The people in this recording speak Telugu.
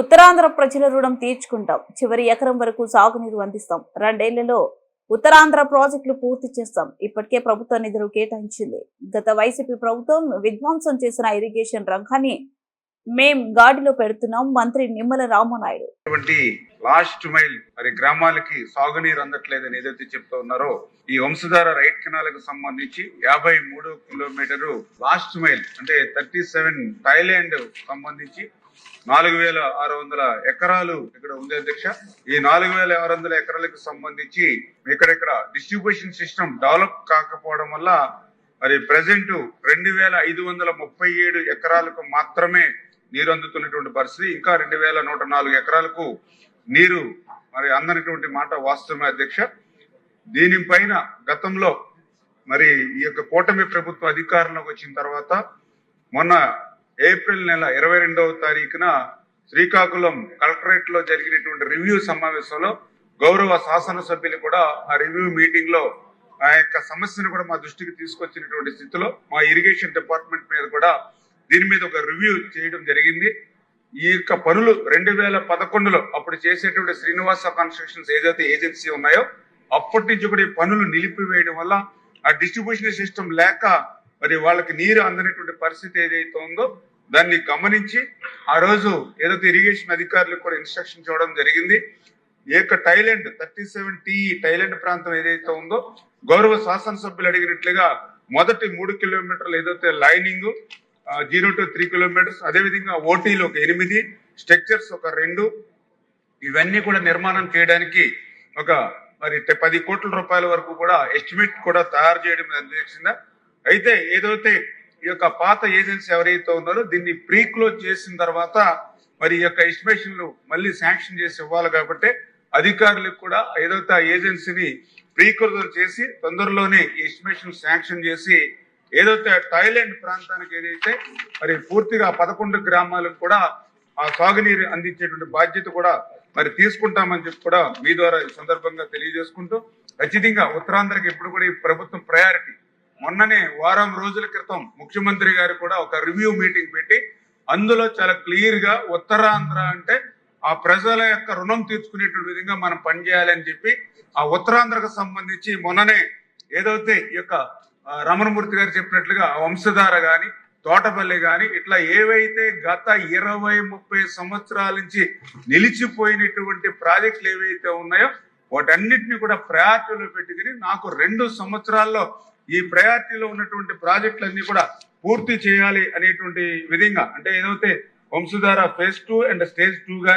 ఉత్తరాంధ్ర ప్రజల రుణం తీర్చుకుంటాం. చివరి ఎకరం వరకు సాగునీరు అందిస్తాం. 2 ఏళ్లలో ఉత్తరాంధ్ర ప్రాజెక్టులు పూర్తి చేస్తాం. ఇప్పటికే ప్రభుత్వం నిధులు కేటాయించింది. గత వైసీపీ ప్రభుత్వం విధ్వంసం చేసిన ఇరిగేషన్ రంగాన్ని మేం గాడిలో పెడుతున్నాం. మంత్రి నిమ్మల రామనాయుడు లాస్ట్ మైల్ మరి గ్రామాలకి సాగునీరు అందట్లేదని ఏదైతే చెప్తూ ఉన్నారో, ఈ వంశధార రైట్ కెనాల్ కు సంబంధించి 53 కిలోమీటరు లాస్ట్ మైల్ అంటే 37 థాయిలాండ్ సంబంధించి 4600 ఎకరాలు ఇక్కడ ఉంది అధ్యక్ష. ఈ 4600 ఎకరాలకు సంబంధించి ఇక్కడ డిస్ట్రిబ్యూషన్ సిస్టమ్ డెవలప్ కాకపోవడం వల్ల మరి ప్రెసెంట్ 2537 ఎకరాలకు మాత్రమే నీరు అందుతున్నటువంటి పరిస్థితి. ఇంకా 2104 ఎకరాలకు నీరు మరి అందనటువంటి మాట వాస్తవమే అధ్యక్ష. దీనిపైన గతంలో మరి ఈ యొక్క కూటమి ప్రభుత్వ అధికారంలోకి వచ్చిన తర్వాత మొన్న ఏప్రిల్ నెల 22వ తారీఖున శ్రీకాకుళం కలెక్టరేట్ లో జరిగినటువంటి రివ్యూ సమావేశంలో గౌరవ శాసనసభ్యులు కూడా ఆ రివ్యూ మీటింగ్ లో ఆ యొక్క సమస్యను కూడా మా దృష్టికి తీసుకొచ్చినటువంటి స్థితిలో మా ఇరిగేషన్ డిపార్ట్మెంట్ మీద కూడా దీని మీద ఒక రివ్యూ చేయడం జరిగింది. ఈ యొక్క పనులు 2011లో అప్పుడు చేసేటువంటి శ్రీనివాస కన్స్ట్రక్షన్స్ ఏదైతే ఏజెన్సీ ఉన్నాయో అప్పటి నుంచి కూడా ఈ పనులు నిలిపివేయడం వల్ల ఆ డిస్ట్రిబ్యూషన్ సిస్టమ్ లేక మరి వాళ్ళకి నీరు అందనటువంటి పరిస్థితి ఏదైతే ఉందో దాన్ని గమనించి ఆ రోజు ఏదైతే ఇరిగేషన్ అధికారులకు కూడా ఇన్స్ట్రక్షన్ ఇవ్వడం జరిగింది. ఈ యొక్క థాయిలాండ్ 37T థాయిలాండ్ ప్రాంతం ఏదైతే ఉందో గౌరవ శాసనసభ్యులు అడిగినట్లుగా మొదటి 3 కిలోమీటర్లు ఏదైతే లైనింగ్ 0 to 3 కిలోమీటర్స్, అదేవిధంగా ఓటీలు ఒక 8, స్ట్రక్చర్స్ ఒక 2, ఇవన్నీ కూడా నిర్మాణం చేయడానికి ఒక మరి 10 కోట్ల రూపాయల వరకు కూడా ఎస్టిమేట్ కూడా తయారు చేయడం జరిగింది. అయితే ఏదైతే ఈ యొక్క పాత ఏజెన్సీ ఎవరైతే ఉన్నారో దీన్ని ప్రీ క్లోజ్ చేసిన తర్వాత మరి ఈ యొక్క ఎస్టిమేషన్లు మళ్ళీ శాంక్షన్ చేసి ఇవ్వాలి కాబట్టి అధికారులకు కూడా ఏదైతే ఆ ఏజెన్సీని ప్రీ క్లోజ్ చేసి తొందరలోనే ఎస్టిమేషన్ శాంక్షన్ చేసి ఏదైతే థాయిలాండ్ ప్రాంతానికి ఏదైతే మరి పూర్తిగా 11 గ్రామాలకు కూడా ఆ సాగునీరు అందించేటువంటి బాధ్యత కూడా మరి తీసుకుంటామని చెప్పి కూడా మీ ద్వారా ఈ సందర్భంగా తెలియజేసుకుంటూ, ఖచ్చితంగా ఉత్తరాంధ్రకి ఎప్పుడు కూడా ఈ ప్రభుత్వం ప్రయారిటీ. మొన్ననే వారం రోజుల క్రితం ముఖ్యమంత్రి గారు కూడా ఒక రివ్యూ మీటింగ్ పెట్టి అందులో చాలా క్లియర్ గా ఉత్తరాంధ్ర అంటే ఆ ప్రజల యొక్క రుణం తీర్చుకునేటువంటి విధంగా మనం పనిచేయాలని చెప్పి ఆ ఉత్తరాంధ్రకు సంబంధించి మొన్ననే ఏదైతే ఈ యొక్క రమణమూర్తి గారు చెప్పినట్లుగా వంశధార గాని తోటపల్లి గాని ఇట్లా ఏవైతే గత 20-30 సంవత్సరాల నుంచి నిలిచిపోయినటువంటి ప్రాజెక్టులు ఏవైతే ఉన్నాయో వాటన్నిటిని కూడా ప్రయారిటీలో పెట్టుకుని నాకు 2 సంవత్సరాల్లో ఈ ప్రయారిటీలో ఉన్నటువంటి ప్రాజెక్టులన్నీ కూడా పూర్తి చేయాలి అనేటువంటి విధంగా, అంటే ఏదైతే వంశధార phase 2 అండ్ stage 2 గా